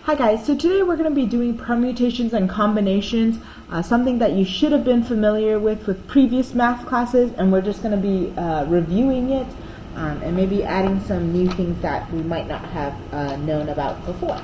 Hi guys, so today we're going to be doing permutations and combinations, something that you should have been familiar with previous math classes, and we're just going to be reviewing it and maybe adding some new things that we might not have known about before.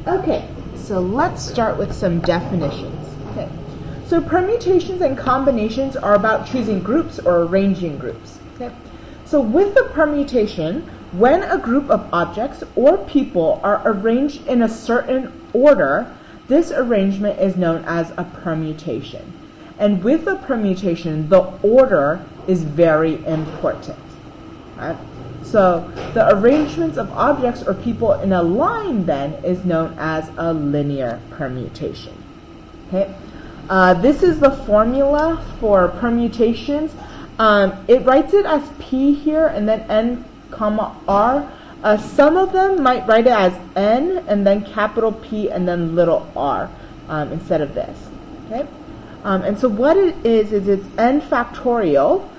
Okay, so let's start with some definitions. Okay, so permutations and combinations are about choosing groups or arranging groups. Okay, so with the permutation, when a group of objects or people are arranged in a certain order, this arrangement is known as a permutation. And with a permutation, the order is very important. Right? So the arrangements of objects or people in a line then is known as a linear permutation. Okay? This is the formula for permutations. It writes it as P here and then N comma R. Some of them might write it as N and then capital P and then little r instead of this. Okay, and so what it is it's N factorial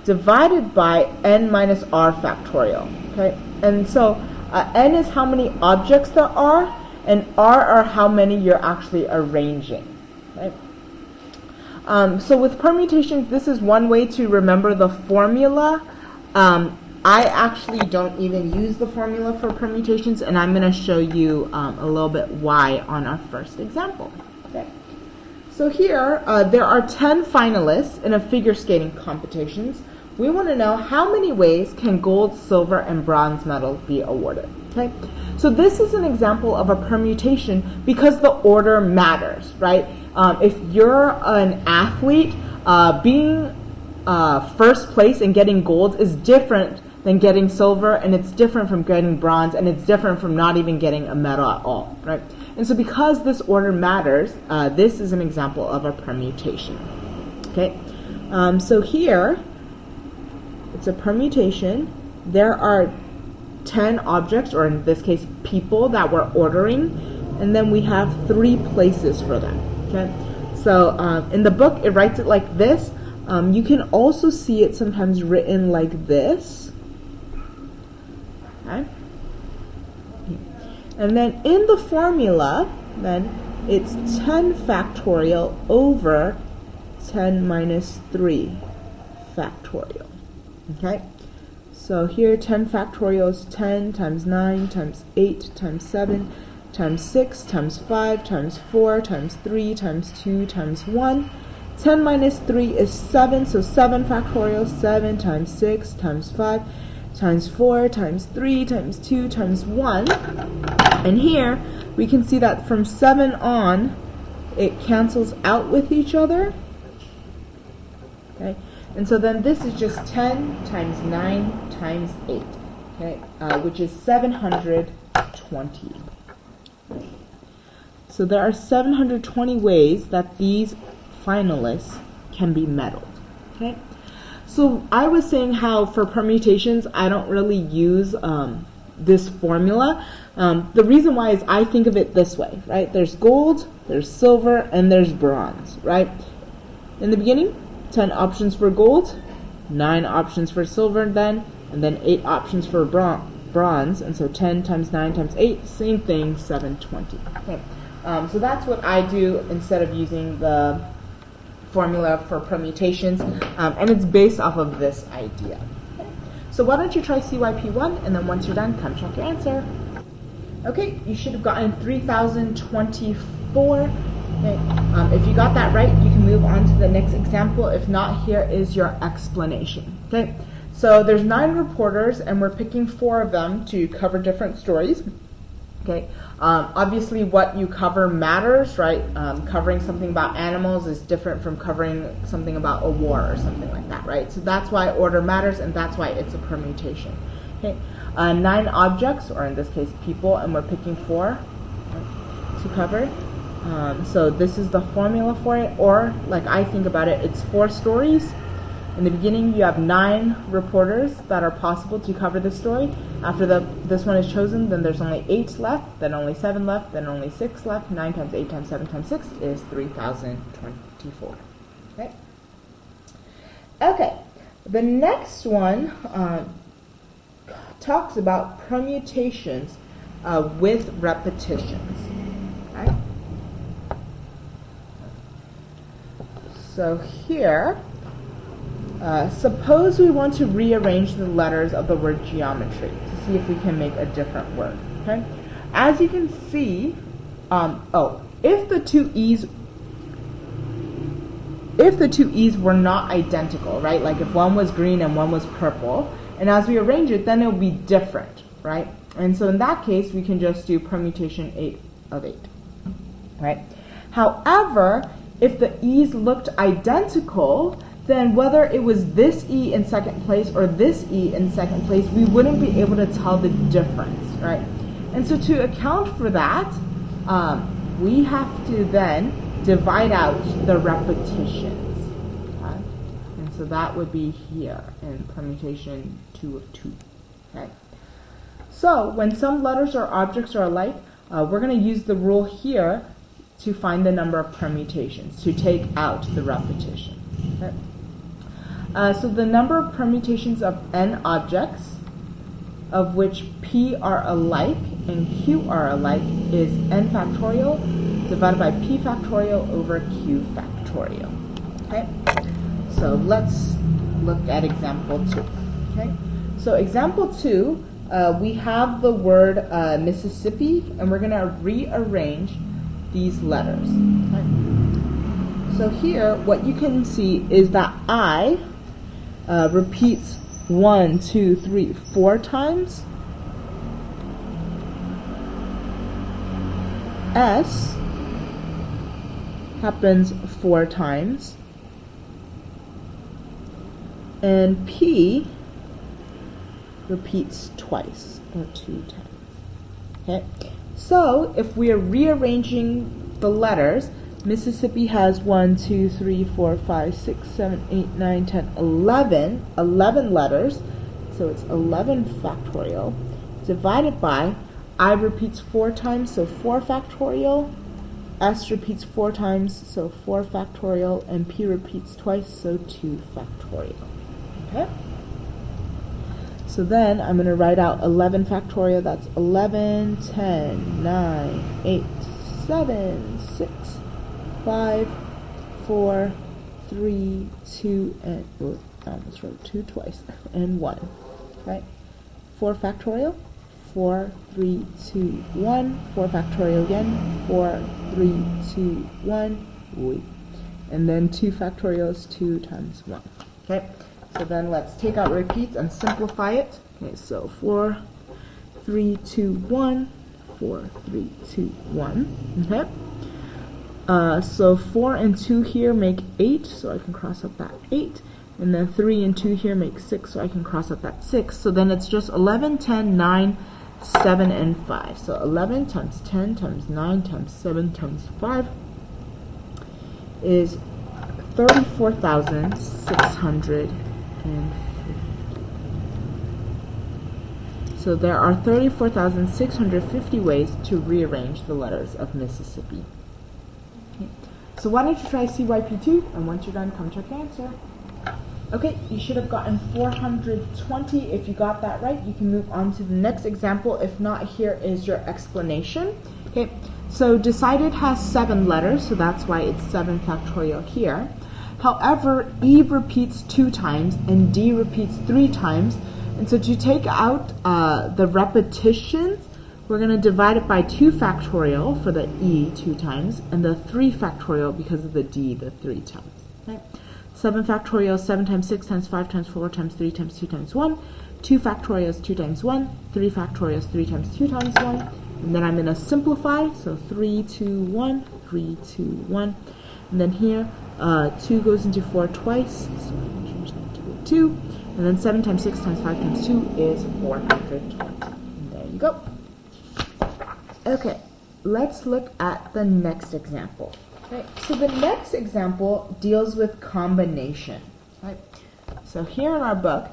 divided by N minus R factorial. Okay, and so N is how many objects there are, and R are how many you're actually arranging. Okay. So with permutations, this is one way to remember the formula. I actually don't even use the formula for permutations, and I'm going to show you a little bit why on our first example. Okay. So here, there are 10 finalists in a figure skating competitions. We want to know how many ways can gold, silver, and bronze medals be awarded. Okay. So this is an example of a permutation because the order matters, right? If you're an athlete, being first place and getting gold is different than getting silver, and it's different from getting bronze, and it's different from not even getting a medal at all, right? And so because this order matters, this is an example of a permutation. Okay, so here, it's a permutation. There are 10 objects, or in this case, people that we're ordering, and then we have 3 places for them, okay? So in the book, it writes it like this. You can also see it sometimes written like this. Okay. And then in the formula, then it's 10 factorial over 10 minus 3 factorial. Okay. So here 10 factorial is 10 times 9 times 8 times 7 times 6 times 5 times 4 times 3 times 2 times 1. 10 minus 3 is 7, so 7 factorial, 7 times 6 times 5 times 4 times 3 times 2 times 1. And here we can see that from 7 on, it cancels out with each other. Okay, and so then this is just 10 times 9 times 8, okay, which is 720. So there are 720 ways that these finalists can be medaled. Okay, so I was saying how for permutations I don't really use this formula. The reason why is I think of it this way, right? There's gold, there's silver, and there's bronze, right? In the beginning, 10 options for gold, 9 options for silver then, and then 8 options for bronze, and so 10 times 9 times 8, same thing, 720. Okay. So that's what I do instead of using the formula for permutations, and it's based off of this idea. Okay. So why don't you try CYP1, and then once you're done, come check your answer. Okay, you should have gotten 3024. Okay. If you got that right, you can move on to the next example. If not, here is your explanation. Okay, so there's 9 reporters, and we're picking 4 of them to cover different stories. Okay, obviously what you cover matters, right? Covering something about animals is different from covering something about a war or something like that, right? So that's why order matters, and that's why it's a permutation. Okay, 9 objects, or in this case people, and we're picking 4 to cover. So this is the formula for it, or like I think about it, it's 4 stories. In the beginning, you have 9 reporters that are possible to cover this story. After this one is chosen, then there's only 8 left, then only 7 left, then only 6 left. 9 times 8 times 7 times 6 is 3024. Okay. Okay. The next one talks about permutations with repetitions. Okay? So here, suppose we want to rearrange the letters of the word geometry to see if we can make a different word. Okay? As you can see, if the two E's were not identical, right? Like if one was green and one was purple, and as we arrange it, then it will be different, right? And so in that case, we can just do permutation 8 of 8, right? However, if the E's looked identical, then whether it was this E in second place or this E in second place, we wouldn't be able to tell the difference, right? And so to account for that, we have to then divide out the repetitions. Okay? And so that would be here in permutation 2 of 2. Okay? So when some letters or objects are alike, we're going to use the rule here to find the number of permutations, to take out the repetition. Okay? So the number of permutations of n objects, of which p are alike and q are alike, is n factorial divided by p factorial over q factorial. Okay? So let's look at example 2. Okay? So example 2, we have the word Mississippi, and we're going to rearrange these letters. Okay? So here, what you can see is that I repeats 1, 2, 3, 4 times. S happens 4 times. And P repeats twice, or 2 times. Okay? So, if we are rearranging the letters, Mississippi has 1, 2, 3, 4, 5, 6, 7, 8, 9, 10, 11 letters. So it's 11 factorial divided by I repeats 4 times, so 4 factorial. S repeats 4 times, so 4 factorial. And P repeats twice, so 2 factorial. Okay? So then I'm going to write out 11 factorial. That's 11, 10, 9, 8, 7, 6, 5, 4, 3, 2, and I almost wrote 2 twice, and 1. Right? 4 factorial, 4, 3, 2, 1, 4 factorial again, 4, 3, 2, 1, and then 2 factorial is 2 times 1. Okay? So then let's take out repeats and simplify it. Okay, so 4, 3, 2, 1, 4, 3, 2, 1. Okay? So 4 and 2 here make 8, so I can cross up that 8. And then 3 and 2 here make 6, so I can cross up that 6. So then it's just 11, 10, 9, 7, and 5. So 11 times 10 times 9 times 7 times 5 is 34,650. So there are 34,650 ways to rearrange the letters of Mississippi. Okay. So why don't you try CYP2, and once you're done, come check the answer. Okay, you should have gotten 420. If you got that right, you can move on to the next example. If not, here is your explanation. Okay, so decided has 7 letters, so that's why it's 7 factorial here. However, E repeats 2 times and D repeats 3 times. And so to take out the repetitions, we're going to divide it by 2 factorial for the E 2 times and the 3 factorial because of the D the 3 times. Okay? 7 factorial, 7 times 6 times 5 times 4 times 3 times 2 times 1. 2 factorial is 2 times 1. 3 factorial is 3 times 2 times 1. And then I'm going to simplify. So 3, 2, 1, 3, 2, 1. And then here, 2 goes into 4 twice. So I can change that to a 2. And then 7 times 6 times 5 times 2 is 420. And there you go. Okay, let's look at the next example. Okay, so the next example deals with combination. Right? So here in our book,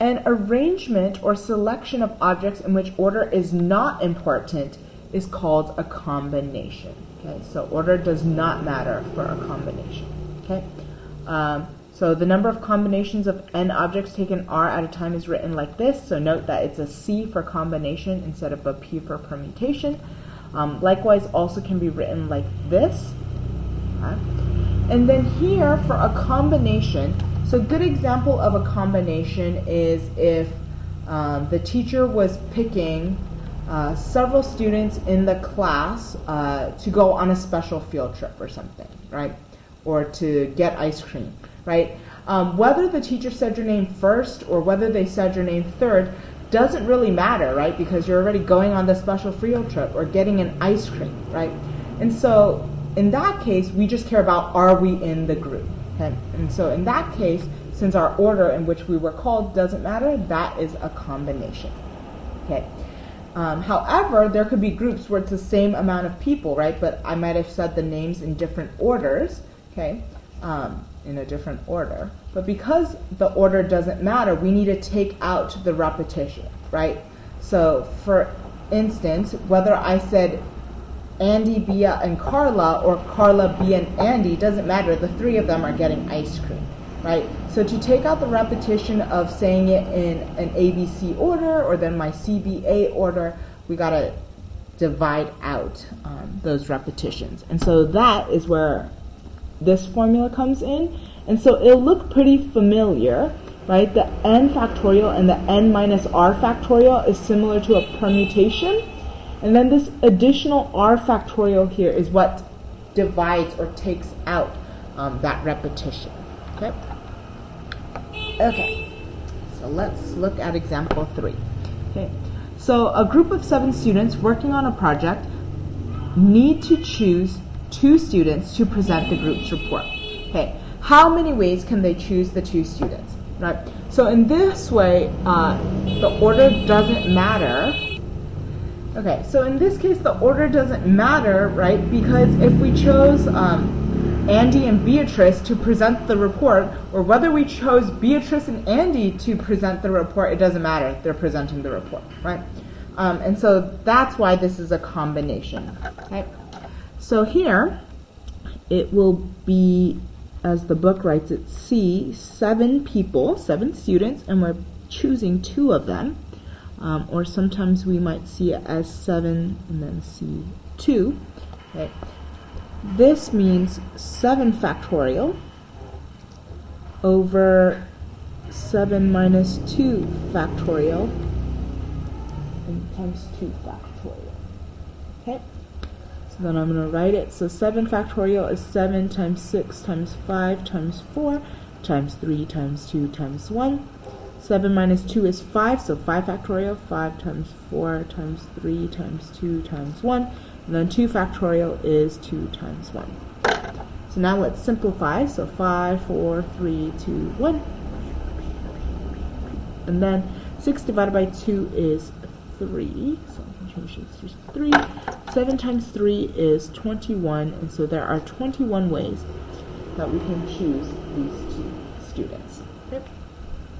an arrangement or selection of objects in which order is not important is called a combination. Okay, so order does not matter for a combination. Okay, So the number of combinations of n objects taken R at a time is written like this. So note that it's a C for combination instead of a P for permutation. Likewise, also can be written like this. Okay. And then here for a combination, so a good example of a combination is if the teacher was picking several students in the class to go on a special field trip or something, right? Or to get ice cream, right? Whether the teacher said your name first or whether they said your name third doesn't really matter, right? Because you're already going on the special field trip or getting an ice cream, right? And so in that case, we just care about, are we in the group? Okay? And so in that case, since our order in which we were called doesn't matter, that is a combination. Okay. However, there could be groups where it's the same amount of people, right? But I might have said the names in different orders, okay, in a different order. But because the order doesn't matter, we need to take out the repetition, right? So, for instance, whether I said Andy, Bia, and Carla, or Carla, Bia, and Andy, doesn't matter. The three of them are getting ice cream, right? So to take out the repetition of saying it in an ABC order or then my CBA order, we got to divide out those repetitions. And so that is where this formula comes in. And so it'll look pretty familiar, right? The n factorial and the n minus r factorial is similar to a permutation. And then this additional r factorial here is what divides or takes out that repetition. Okay? Okay, so let's look at example 3. Okay, so a group of 7 students working on a project need to choose 2 students to present the group's report. Okay, how many ways can they choose the 2 students? Right. So in this way, the order doesn't matter. Okay, so in this case, the order doesn't matter, right? Because if we chose Andy and Beatrice to present the report, or whether we chose Beatrice and Andy to present the report, it doesn't matter. They're presenting the report, right? And so that's why this is a combination. Okay. So here, it will be, as the book writes it, C, 7 people, 7 students, and we're choosing 2 of them. Or sometimes we might see it as 7 and then C2. Okay. This means 7 factorial over 7 minus 2 factorial and times 2 factorial. Okay, so then I'm going to write it. So 7 factorial is 7 times 6 times 5 times 4 times 3 times 2 times 1. 7 minus 2 is 5, so 5 factorial, 5 times 4 times 3 times 2 times 1. And then 2 factorial is 2 times 1. So now let's simplify. So 5, 4, 3, 2, 1. And then 6 divided by 2 is 3. So I can change this to 3. 7 times 3 is 21. And so there are 21 ways that we can choose these 2 students. Okay.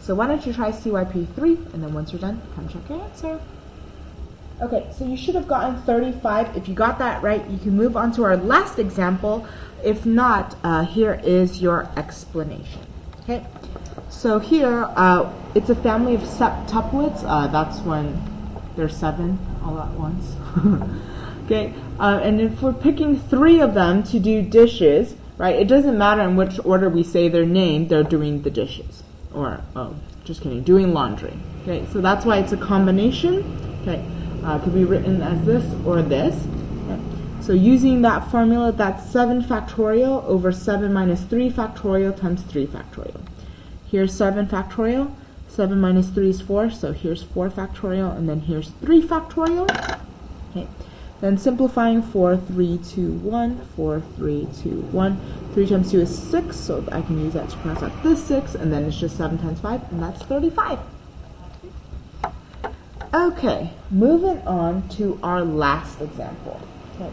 So why don't you try CYP3, and then once you're done, come check your answer. Okay, so you should have gotten 35. If you got that right, you can move on to our last example. If not, here is your explanation. Okay, so here it's a family of septuplets. That's when there's 7 all at once. Okay, and if we're picking 3 of them to do dishes, right? It doesn't matter in which order we say their name. They're doing the dishes, or just kidding, doing laundry. Okay, so that's why it's a combination. Okay. Could be written as this or this. Okay. So using that formula, that's 7 factorial over 7 minus 3 factorial times 3 factorial. Here's 7 factorial. 7 minus 3 is 4, so here's 4 factorial, and then here's 3 factorial. Okay. Then simplifying 4, 3, 2, 1, 4, 3, 2, 1. 3 times 2 is 6, so I can use that to cross out this 6, and then it's just 7 times 5, and that's 35. Okay, moving on to our last example. Okay.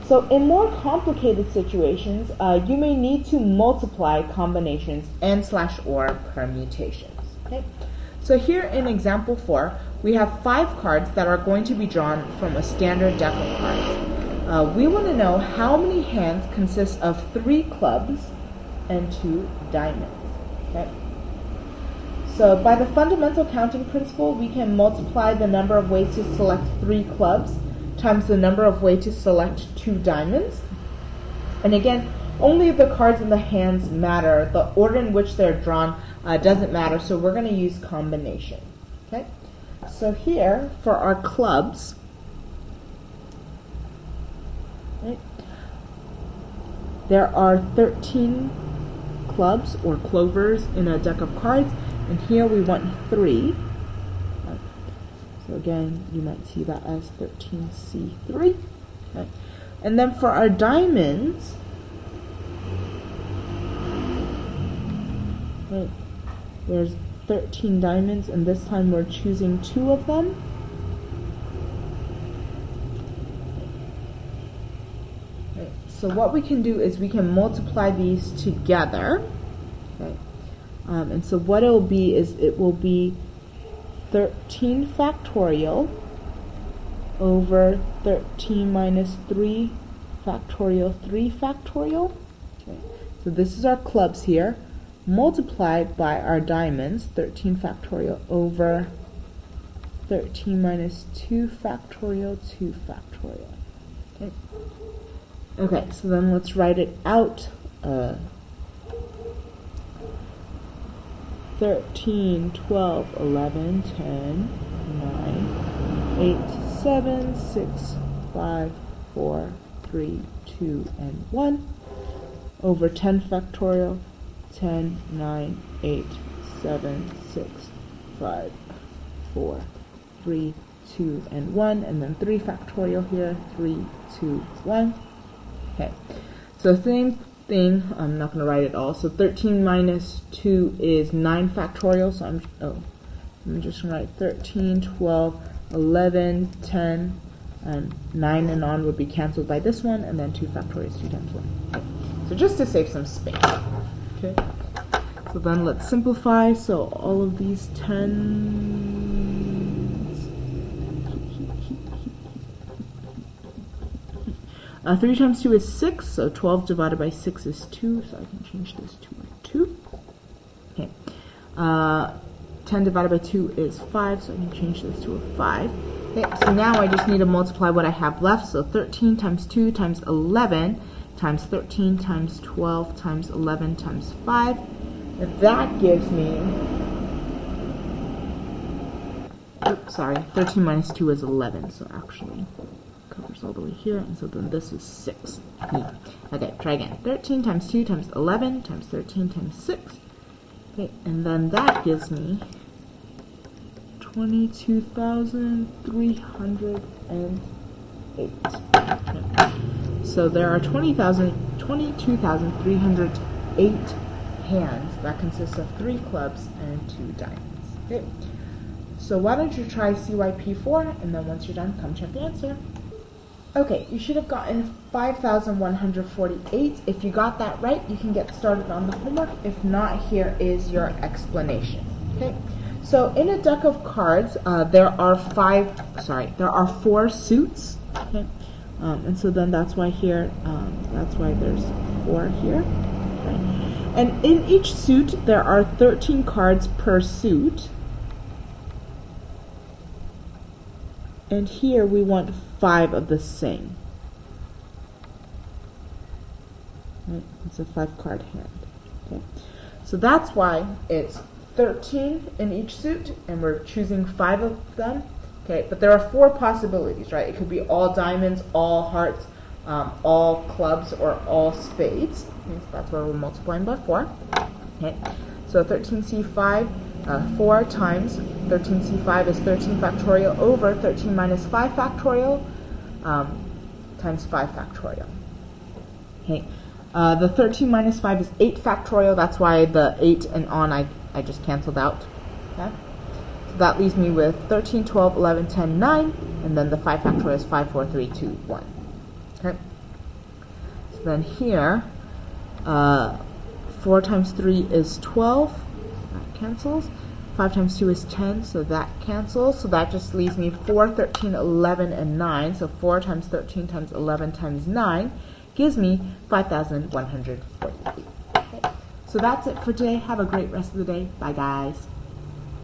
So in more complicated situations, you may need to multiply combinations and/or permutations. Okay. So here in example 4, we have 5 cards that are going to be drawn from a standard deck of cards. We want to know how many hands consist of 3 clubs and 2 diamonds. Okay. So by the fundamental counting principle, we can multiply the number of ways to select 3 clubs times the number of ways to select 2 diamonds. And again, only the cards in the hands matter. The order in which they're drawn doesn't matter, so we're going to use combination. Okay. So here, for our clubs, right, there are 13 clubs or clovers in a deck of cards, and here we want 3. So again, you might see that as 13C3. Okay. And then for our diamonds, right, there's 13 diamonds, and this time we're choosing 2 of them. Right. So what we can do is we can multiply these together. Okay. And so what it will be is it will be 13 factorial over 13 minus 3 factorial 3 factorial. Okay. So this is our clubs here, multiplied by our diamonds, 13 factorial over 13 minus 2 factorial 2 factorial. Okay. Okay, so then let's write it out. 13, 12, 11, 10, 9, 8, 7, 6, 5, 4, 3, 2, and 1 over 10 factorial, 10, 9, 8, 7, 6, 5, 4, 3, 2, and 1, and then 3 factorial here, 3, 2, 1. Okay, so same thing, I'm not going to write it all. So 13 minus 2 is 9 factorial, so I'm just going to write 13, 12, 11, 10, and 9 and on would be canceled by this one, and then 2 factorial is 2 times 1. Okay. So just to save some space. Okay. So then let's simplify. So all of these 10s. 3 times 2 is 6, so 12 divided by 6 is 2, so I can change this to a 2. Okay. 10 divided by 2 is 5, so I can change this to a 5. Okay, so now I just need to multiply what I have left, so 13 times 2 times 11 times 13 times 12 times 11 times 5. And that gives me, oops, sorry, 13 minus 2 is 11, so actually covers all the way here, and so then this is 6. Okay, try again. 13 times 2 times 11 times 13 times 6. Okay, and then that gives me 22,308. Okay. So there are 22,308 hands that consist of 3 clubs and 2 diamonds. Okay. So why don't you try CYP4, and then once you're done, come check the answer. Okay, you should have gotten 5,148. If you got that right, you can get started on the homework. If not, here is your explanation. Okay, so in a deck of cards, there are 4 suits. Okay, and so then that's why here, that's why there's 4 here. Okay. And in each suit, there are 13 cards per suit. And here we want 5 of the same. Right? It's a 5-card hand. Okay. So that's why it's 13 in each suit, and we're choosing 5 of them. Okay, but there are 4 possibilities, right? It could be all diamonds, all hearts, all clubs, or all spades. Okay, so that's why we're multiplying by 4. Okay, so 13C5. 4 times 13C5 is 13 factorial over 13 minus 5 factorial times 5 factorial. Okay, the 13 minus 5 is 8 factorial. That's why the 8 and on I just canceled out. Okay, so that leaves me with 13, 12, 11, 10, 9, and then the 5 factorial is 5, 4, 3, 2, 1. Okay, so then here 4 times 3 is 12. That cancels. 5 times 2 is 10, so that cancels. So that just leaves me 4, 13, 11, and 9. So 4 times 13 times 11 times 9 gives me 5,148. Okay. So that's it for today. Have a great rest of the day. Bye, guys.